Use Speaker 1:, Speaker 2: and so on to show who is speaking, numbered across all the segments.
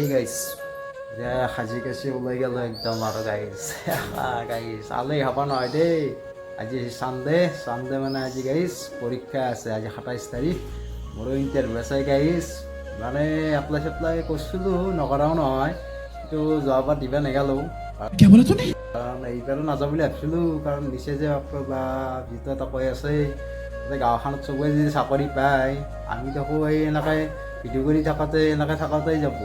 Speaker 1: Hey guys, সাজি কাচি ওলাই গেল একদম আৰু গাইজ গাইজ আলেই হ'ব নহয় দেই। আজি চানডে মানে আজি গাইজ পৰীক্ষা আছে। আজি 27 তাৰিখ মোৰো ইণ্টাৰভিউ আছে গাইজ। মানে এপ্লাই কৰিছিলোঁ, নকৰাও নহয়, কিন্তু যোৱাবাৰ দিবা নেগালোঁ। কাৰণ এইবাৰো নাযাওঁ বুলি ভাবিছিলোঁ, কাৰণ দিছে যে বা যিটো এটা কৈ আছে যে গাঁওখনত চবৰে যদি চাকৰি পায়, আমি দেখোঁ এই এনেকৈ ভিডিঅ' কৰি থাকোঁতেই যাব।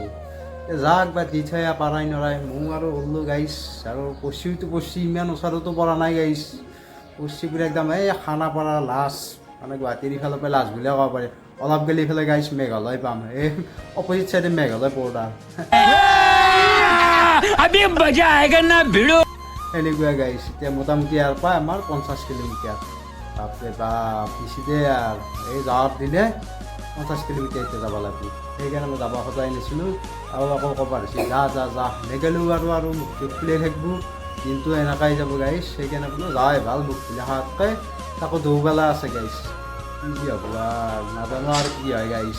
Speaker 1: যাক বা দি থৈ পাৰাই নৰাই মোৰ আৰু ওলো গাইছ। আৰু পঢ়ছি ইমান ওচৰতো পৰা নাই গাইছ। পঢ়ছি বুলি একদম এই খানাপাৰা লাজ, মানে গুৱাহাটীৰ ইফালৰ পৰা লাজ বুলিয়ে ক'ব পাৰি। অলপ গেলি ইফালে গাইছ মেঘালয় পাম, এই অপজিট চাইডে মেঘালয় বৰ্ডাৰ। এনেকুৱা গাইছ। এতিয়া মোটামুটি আৰু পায় আমাৰ 50 কিলোমিটাৰ। বাপৰে বাপ বেছিতে আৰু এই যাৱাত দিলে 50 কিলোমিটাৰ এতিয়া যাব লাগিব। সেইকাৰণে মই যাব সদায় নিছিলোঁ। আৰু আকৌ ক'ব পাৰিছে যা নেগেলেও আৰু মুখ খুলিয়ে থাকিব, দিনটো এনেকাই যাব গাইছ। সেইকাৰণে বোলো যাই ভাল, মুখ খুলি হাতকৈ তাকো দৌবেলা আছে গাইছ। কি যি হ'ব আৰু নাজানো আৰু কি হয় গাইছ।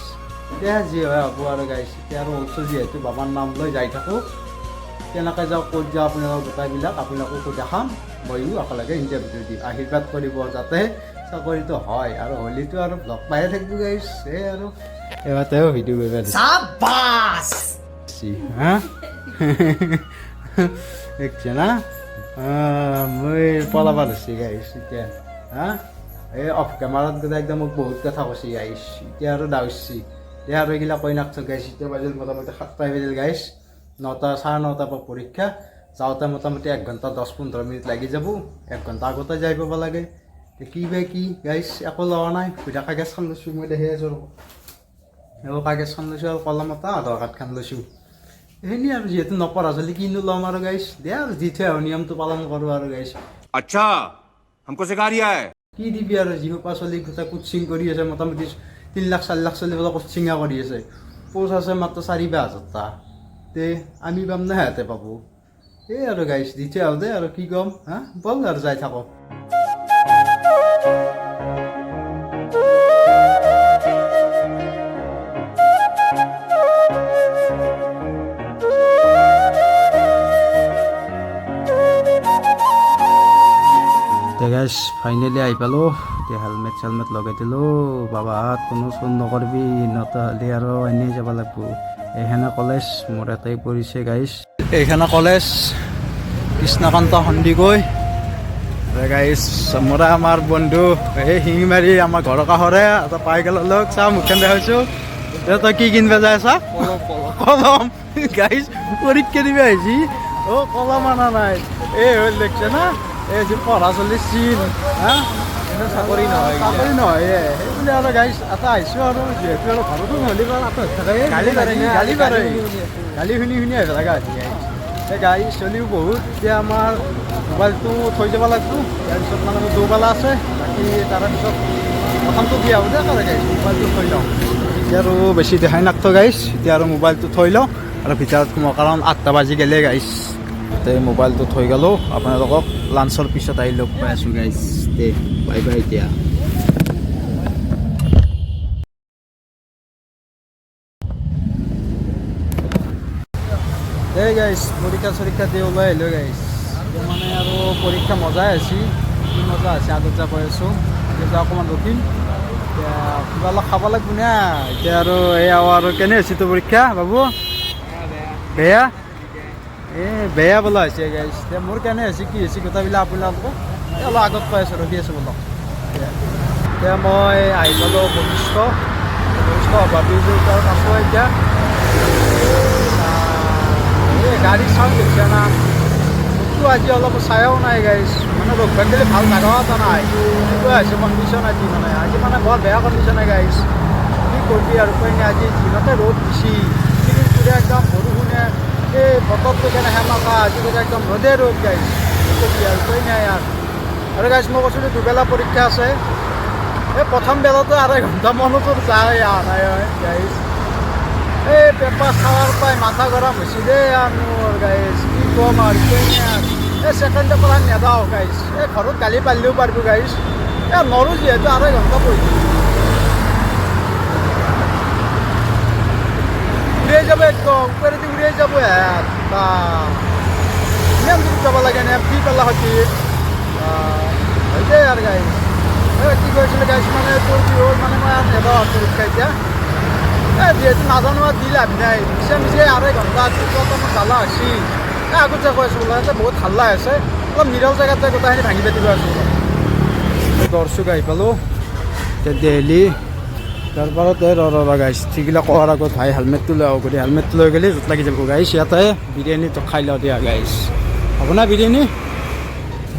Speaker 1: এতিয়া যি হয় হ'ব আৰু গাইছ। এতিয়া আৰু অংশ যিহেতু বাবাৰ নাম লৈ যাই থাকোঁ, কেনেকৈ যাওঁ ক'ত যাওঁ আপোনালোকৰ গোটাইবিলাক আপোনালোককো দেখাম। ময়ো একেলগে ইণ্টাৰভিউ দিম। আশীৰ্বাদ কৰিব যাতে চাকৰিটো হয়, আৰু হ'লেতো আৰু লগ পায়ে থাকিব গাইছ। এই আৰু এবাৰতেও ভিডিঅ' কৰিব হা দেখছে না মই পলাব ধৰিছে গাইছ এতিয়া। হা এই অফ কেমেৰাত গ'লে একদম মোক বহুত কথা কৈছে গাইছ। এতিয়া আৰু দাউৰিছে এতিয়া আৰু এইগিলা কৈ নাথাকোঁ গাইছ। এতিয়া বাজিল মোটামুটি 7টাই বাজিল গাইছ। 9টা, 9:30 পৰা পৰীক্ষা। যাওঁতে মোটামুটি 1 ঘণ্টা 10-15 মিনিট লাগি যাব। 1 ঘণ্টা আগতে যাই পাব লাগে। কি গাইছ, একো লোৱা নাই। সুধা কাগজখন লৈছোঁ মই, দেখি আছোঁ ৰ'ব। এই কাগজখন লৈছোঁ আৰু কলম এটা, আধাৰ কাৰ্ডখন লৈছোঁ। সেইখিনি আৰু যিহেতু নপঢ়া চলি কিনো ল'ম আৰু গাইছ। দে আৰু দি থৈ আহোঁ, নিয়মটো পালন কৰোঁ আৰু গাইছ।
Speaker 2: अच्छा हमको सिखा रिया है।
Speaker 1: কি দিবি আৰু যিসোপা চলি গোটেই কোচিং কৰি আছে, মোটামুটি 3 লাখ 4 লাখ চলি পেলাই কোচিঙে কৰি আছে। পোষ্ট আছে মাত্ৰ 4-5 হাজাৰটা। তে আমি পাম নে সিহঁতে পাব? এই আৰু গাইছ দি থৈ আহোঁ দে আৰু কি ক'ম। হা ব'ল আৰু যাই থাকক। গাইছ ফাইনেলি আহি পালোঁ। এতিয়া হেলমেট লগাই দিলোঁ। বাবাহঁত কোনো চোন নকৰিবি, নহ'লে আৰু এনেই যাব লাগিব। এইখানে কলেজ মোৰ এটাই পৰিছে গাইছ। এইখানে কলেজ কৃষ্ণকান্ত সন্দিকৈ গাইছ। মোৰ আমাৰ বন্ধু এই শিঙিমাৰি আমাৰ ঘৰৰ কাষৰে এটা পাই গ'ল লগ চা মুখখন দেখাইছোঁ। তই কি কিনিব যাই আছা? কলম গাইছ। পৰীক্ষা দিব আহিছি, কলম অনা নাই। এই হ'ল দেখছে না, এই যে পঢ়া চলিছিল। হা চাকৰি নহয় সেইবুলি আৰু গাইছ এটা আহিছোঁ। আৰু যিহেতু আৰু ঘৰতো নহ'লে গালি শুনি আহিব লগা হৈছে গাইছ। এই গাড়ী চলিও বহুত। এতিয়া আমাৰ মোবাইলটো থৈ যাব লাগিব। ইয়াৰ পিছত মানে মোৰ দৌবালা আছে, বাকী তাৰে পিছত প্ৰথমটো বিয়া হ'ব দে গাইছ। মোবাইলটো থৈ লওঁ। এতিয়া আৰু বেছি দেখাই নাকটো গাইছ। এতিয়া আৰু মোবাইলটো থৈ লওঁ আৰু ভিতৰত সোমাওঁ, কাৰণ 8টা বাজি গ'লে গাইছ। এতিয়া মোবাইলটো থৈ গ'লোঁ। আপোনালোকক লাঞ্চৰ পিছত আহি লগ পাই আছোঁ গাইছ। দে বাই বাই এতিয়া। এই গাইছ পৰীক্ষা দি ওলাই আহিলোঁ গাইছ। এতিয়া মানে আৰু পৰীক্ষা মজাই হৈছে। কি মজা হৈছে আগত যাব কৈ আছোঁ। এতিয়া অকণমান ৰখিম, এতিয়া কিবা অলপ খাব লাগিব না। এতিয়া আৰু এই আৰু কেনে হৈছে তোৰ পৰীক্ষা বাবু? বেয়া বেয়া বোলা হৈছে গাইছ। এতিয়া মোৰ কেনে হৈছে কি হৈছে কথাবিলাক আপোনালোকক অলপ আগত কৈ আছোঁ, ৰখি আছোঁ বোলক। এতিয়া মই আহি পালোঁ বশিষ্ঠ ভাবিছোঁ তাত আছোঁ এতিয়া। এই গাড়ী চাউণ্ড দেখিছে না? মোকতো আজি অলপ চায়াও নাই গাইছ। মানে ৰখবাক দিলে ভাল জাগাও এটা নাই। এনেকুৱা হৈছে কণ্ডিশ্যন আজি মানে বৰ বেয়া কণ্ডিশ্যনে গাইছ। কি কৰিবি আৰু উপায় নাই। আজি দিনতে ৰ'দ দিছি, কিন্তু একদম বৰষুণে এই বতৰটো কেনে সেমেকা, আজি একদম ৰ'দে ৰ'দ গাইছ। কি কৰিবি আৰু উপায় নাই আৰু গাইছ। মই কৈছিলোঁ দুবেলা পৰীক্ষা আছে। এই প্ৰথম বেলাটো 2.5 ঘণ্টা মানতো যায় অহা নাই গাইছ। এই পেপাৰ চাৱাৰ পাই মাথা গৰম হৈছে দেই মোৰ গাইছ। কি ক'ম আৰু এই ছেকেণ্ড পেপাৰ নেদাওঁ গাইছ। এই ঘৰত গালি পাৰিলেও পাৰিব গাইছ। এই নৰো যিহেতু 2.5 ঘণ্টা পঢ়িছোঁ। যাব একদম উপৰেদি উৰিয়াই যাব ইমান দূৰ যাব লাগে নে কি পেলা সতি হৈছে আৰু গাইছ কি কৰিছিলে গাইছ মানে তোৰ কি হ'ল মানে মই নেব পৰীক্ষা এতিয়া যিহেতু নাজানো আৰু দি লাভ নাই মিছা মিছি 2.5 ঘণ্টা অলপমান জ্বালা হৈছে আগত যে কৈ আছোঁ বোলে বহুত হাল্লা হৈছে অলপ নিৰল জেগাত যে গোটেইখিনি ভাঙি পাতিব আছোঁ দৰ্শক আহি পালোঁ এতিয়া দেলহি তাৰপৰা গাইছ ঠিকবিলাক কোৱাৰ আগত ভাই হেলমেটটো লৈ আহোঁ কৰি হেলমেটটো লৈ গ'লে য'ত লাগি যাব গাইছ ইয়াতে বিৰিয়ানীটো খাই লওঁ দিয়া গাইছ হ'ব না বিৰিয়ানী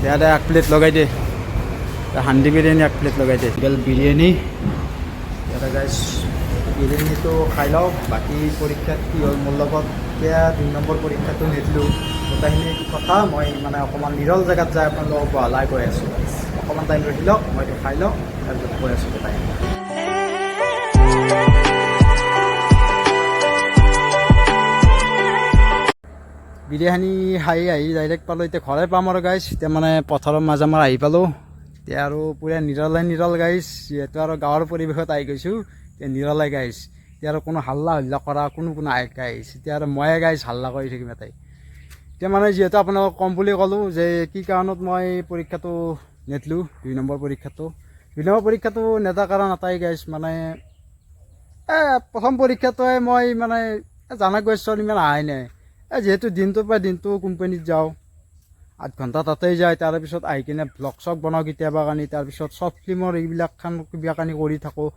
Speaker 1: দিয়া 1 প্লেট লগাই দে হান্দি বিৰিয়ানী 1 প্লেট লগাই দে বিৰিয়ানী ইয়াতে গাইছ বিৰিয়ানীটো খাই লওঁ বাকী পৰীক্ষাত কি হ'ল মোৰ লগত এতিয়া 2 নম্বৰ পৰীক্ষাটো নিদিলোঁ গোটেইখিনি কথা মই মানে অকণমান নিৰল জেগাত যাই আপোনালোকক বহলাই কৈ আছোঁ অকণমান টাইম ৰখি লওক মই এইটো খাই লওঁ তাৰপিছত কৈ আছোঁ গোটেইখিনি বিৰিয়ানী খাই আহি ডাইৰেক্ট পালোঁ এতিয়া ঘৰে পাম আৰু গাইছ এতিয়া মানে পথাৰৰ মাজে মই আহি পালোঁ এতিয়া আৰু পূৰা নিৰল গাইছ যিহেতু আৰু গাঁৱৰ পৰিৱেশত আহি গৈছোঁ এতিয়া নিৰলে গাইছ এতিয়া আৰু কোনো হাল্লা কৰা কোনো আহে গাইছ এতিয়া আৰু ময়ে গাইছ হাল্লা কৰি থাকিম এটাই এতিয়া মানে যিহেতু আপোনালোকক কম বুলি ক'লোঁ যে কি কাৰণত মই পৰীক্ষাটো নেদলোঁ 2 নম্বৰ পৰীক্ষাটো নেদা কাৰণ এটাই গাইছ মানে প্ৰথম পৰীক্ষাটোৱে মই মানে জানা কুৱেশ্যন ইমান আহাই নাই যিহেতু দিনটোৰ পৰা দিনটো কোম্পানীত যাওঁ 8 ঘণ্টা তাতেই যায় তাৰপিছত আহি কিনে ব্লগ চগ বনাওঁ কেতিয়াবা কানি তাৰপিছত শ্বৰ্ট ফিল্মৰ এইবিলাক কিবা কানি কৰি থাকোঁ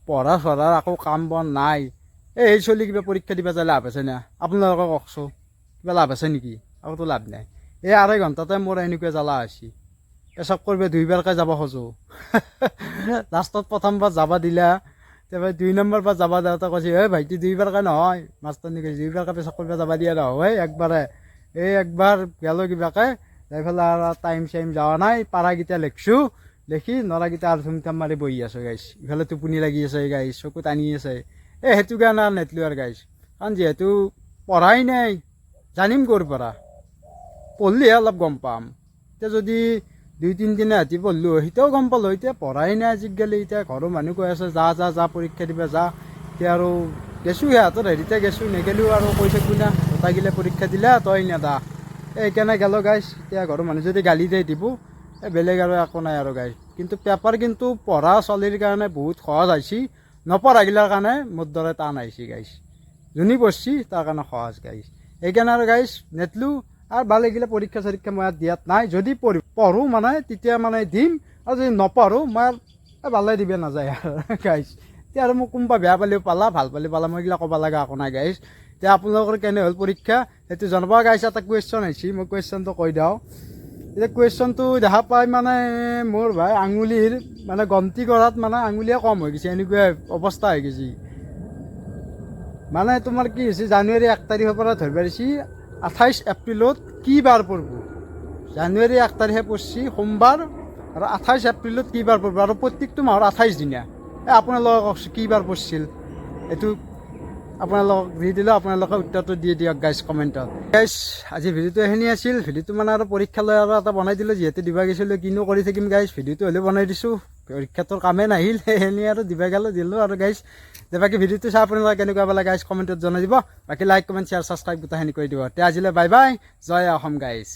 Speaker 1: পঢ়াৰ আকৌ কাম বন নাই এই চলি কিবা পৰীক্ষা দিবা যায় লাভ আছে না আপোনালোকে কওকচোন কিবা লাভ আছে নেকি আকৌতো লাভ নাই এই 2.5 ঘণ্টাতে মোৰ এনেকুৱা জ্বালা হৈছে পেচাব কৰিব 2 বাৰকৈ যাব খোজোঁ লাষ্টত প্ৰথমবাৰ যাব দিলা তাৰপৰা 2 নম্বৰ পৰা যাব দেওঁতে কৈছে ভাইটি 2 বাৰকৈ নহয় মাষ্টৰনি কৈছে 2 বাৰকৈ পেচাব কৰিব যাব দিয়া নহয় একবাৰে একবাৰ গেলোঁ কিবাকৈ যাই পেলাই আৰু টাইম চাইম যোৱা নাই পাৰাকেইটা লিখিছোঁ লিখি নৰাকেইটা আৰু থুমথাম মাৰি বহি আছোঁ গাইছ ইফালে টোপনি লাগি আছে গাইছ চকুত আনি আছে সেইটো কাৰণে আৰু নেদলোঁ আৰু গাইছ কাৰণ যিহেতু পঢ়াই নাই জানিম ক'ৰ পৰা পঢ়িলেহে অলপ গম পাম এতিয়া যদি 2-3 দিনে ৰাতি পঢ়লোঁ সেইটোও গম পালোঁ এতিয়া পঢ়াই নাই আজিকালি এতিয়া ঘৰৰ মানুহ কৈ আছে যা পৰীক্ষা দিবা যা এতিয়া আৰু গেছোঁ সিহঁতৰ হেৰিতে গেছোঁ নেগেলোঁ আৰু কৈ থাকিব না গোটাইগিলে পৰীক্ষা দিলা তই নেদা সেইকাৰণে গেলোঁ গাইছ এতিয়া ঘৰৰ মানুহ যদি গালি দিয়ে দিব বেলেগ আৰু একো নাই আৰু গাইছ কিন্তু পেপাৰ কিন্তু পঢ়া ছোৱালীৰ কাৰণে বহুত সহজ আহিছে নপঢ়াগিলাৰ কাৰণে মোৰ দৰে টান আহিছে গাইছ যোনে পঢ়ছি তাৰ কাৰণে সহজ গাইছ সেইকাৰণে আৰু গাইছ নেদলোঁ আৰু ভাল লাগিলে পৰীক্ষা চৰীক্ষা মই দিয়াত নাই যদি পঢ়োঁ মানে তেতিয়া মানে দিম আৰু যদি নপঢ়োঁ মই ভালে দিব নাযায় আৰু গাইছ এতিয়া আৰু মোক কোনোবা বেয়া পালেও পালা ভাল পালেও পালা মই এইগিলা ক'ব লগা একো নাই গাইছ এতিয়া আপোনালোকৰ কেনে হ'ল পৰীক্ষা সেইটো জনাব গাইছ এটা কুৱেশ্যন আহিছে মই কুৱেশ্যনটো কৈ দিওঁ এতিয়া কুৱেশ্যনটো দেখা পাই মানে মোৰ ভাই আঙুলিৰ মানে গন্তি কৰাত মানে আঙুলিয়ে কম হৈ গৈছে এনেকুৱা অৱস্থা হৈ গৈছে মানে তোমাৰ কি হৈছে জানুৱাৰী 1 তাৰিখৰ পৰা ধৰিব পাৰিছে 28 এপ্ৰিলত কি বাৰ পৰিব জানুৱাৰী 1 তাৰিখে পৰিছে সোমবাৰ আৰু 28 এপ্ৰিলত কি বাৰ পৰিব আৰু প্ৰত্যেকটো মাহৰ 28 দিনীয়া আপোনালোকক কওকচোন কি বাৰ পৰিছিল এইটো আপোনালোকক দি দিলোঁ আপোনালোকে উত্তৰটো দি দিয়ক গাইছ কমেণ্টত গাইছ আজি ভিডিঅ'টো এইখিনি আছিল ভিডিঅ'টো মানে আৰু পৰীক্ষালৈ আৰু এটা বনাই দিলোঁ যিহেতু দিব গৈছিলোঁ কিনো কৰি থাকিম গাইছ ভিডিঅ'টো হ'লেও বনাই দিছোঁ পৰীক্ষাটোৰ কামেই নাহিল সেইখিনি আৰু দিব দিলোঁ আৰু গাইছ বাকী ভিডিঅ'টো চাই আপোনালোকে কেনেকুৱা পালে গাইছ কমেণ্টত জনাই দিব বাকী লাইক কমেণ্ট শ্বেয়াৰ ছাবস্ক্ৰাইব গোটেইখিনি কৰি দিব তে আজিলৈ বাই বাই জয় অসম গাইছ